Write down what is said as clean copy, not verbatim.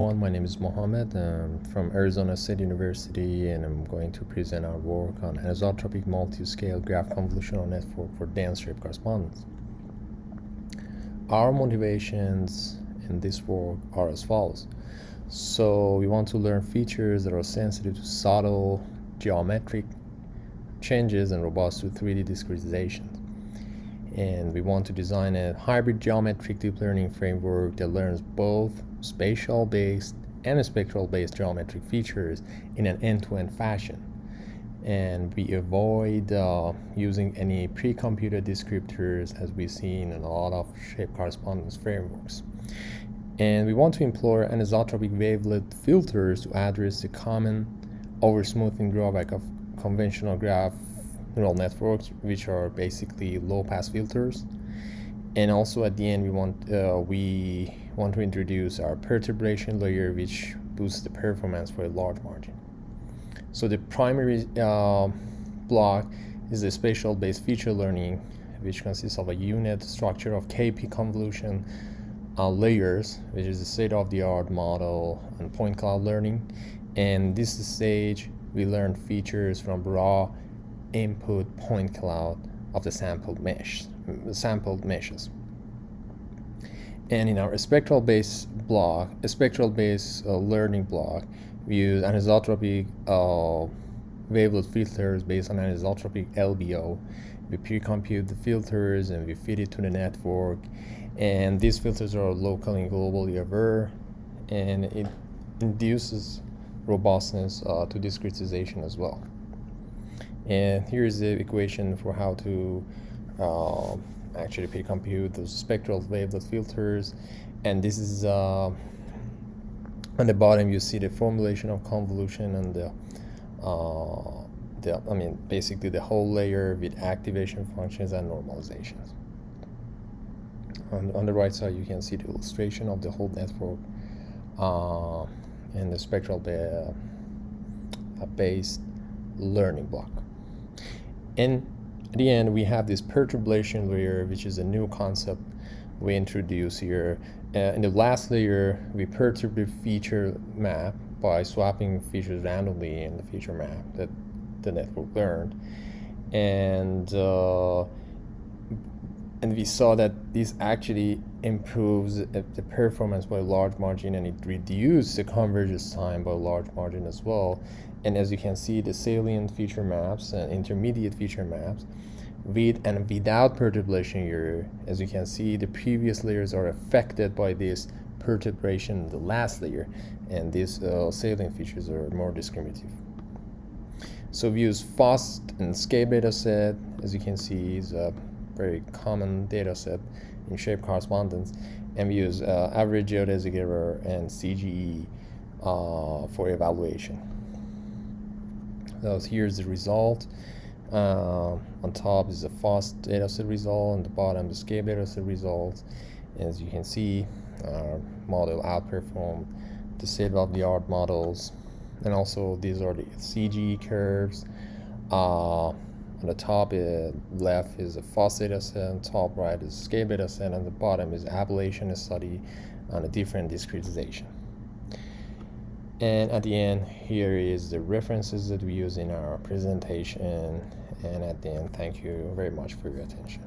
My name is Mohammad. I'm from Arizona State University, and I'm going to present our work on anisotropic multi-scale graph convolutional network for dense shape correspondence. Our motivations in this work are as follows. So we want to learn features that are sensitive to subtle geometric changes and robust to 3D discretizations. And we want to design a hybrid geometric deep learning framework that learns both spatial-based and spectral-based geometric features in an end-to-end fashion. And we avoid using any pre-computed descriptors as we see in a lot of shape correspondence frameworks. And we want to employ anisotropic wavelet filters to address the common oversmoothing drawback of conventional graph neural networks, which are basically low-pass filters. And also at the end, we want to introduce our perturbation layer, which boosts the performance for a large margin. So the primary block is the spatial-based feature learning, which consists of a unit structure of KP convolution layers, which is the state-of-the-art model and point cloud learning. And this stage, we learn features from raw input point cloud of the sampled meshes. And in our spectral-based learning block, we use anisotropic wavelet filters based on anisotropic LBO. We pre-compute the filters and we feed it to the network. And these filters are locally and globally aware, and it induces robustness to discretization as well. And here's the equation for how to actually pre-compute those spectral wavelet filters. And this is on the bottom you see the formulation of convolution and basically the whole layer with activation functions and normalizations. On the right side you can see the illustration of the whole network and the spectral based learning block. And at the end, we have this perturbation layer, which is a new concept we introduce here. In the last layer, we perturb the feature map by swapping features randomly in the feature map that the network learned. And we saw that this actually improves the performance by a large margin, and it reduces the convergence time by a large margin as well. And as you can see, the salient feature maps and intermediate feature maps with and without perturbation here, as you can see, the previous layers are affected by this perturbation in the last layer, and these salient features are more discriminative. So we use FAST and SCAPE dataset, as you can see, is a very common dataset in shape correspondence, and we use average geodesic error and CGE for evaluation. So here's the result. On top is the FAST dataset result, and the bottom the SCAPE dataset results. As you can see, our model outperformed the state-of-the-art models, and also these are the CGE curves. On the top left is the FAST dataset, top right is SCAPE dataset, and the bottom is ablation study on a different discretization. And at the end, here is the references that we use in our presentation. And at the end, thank you very much for your attention.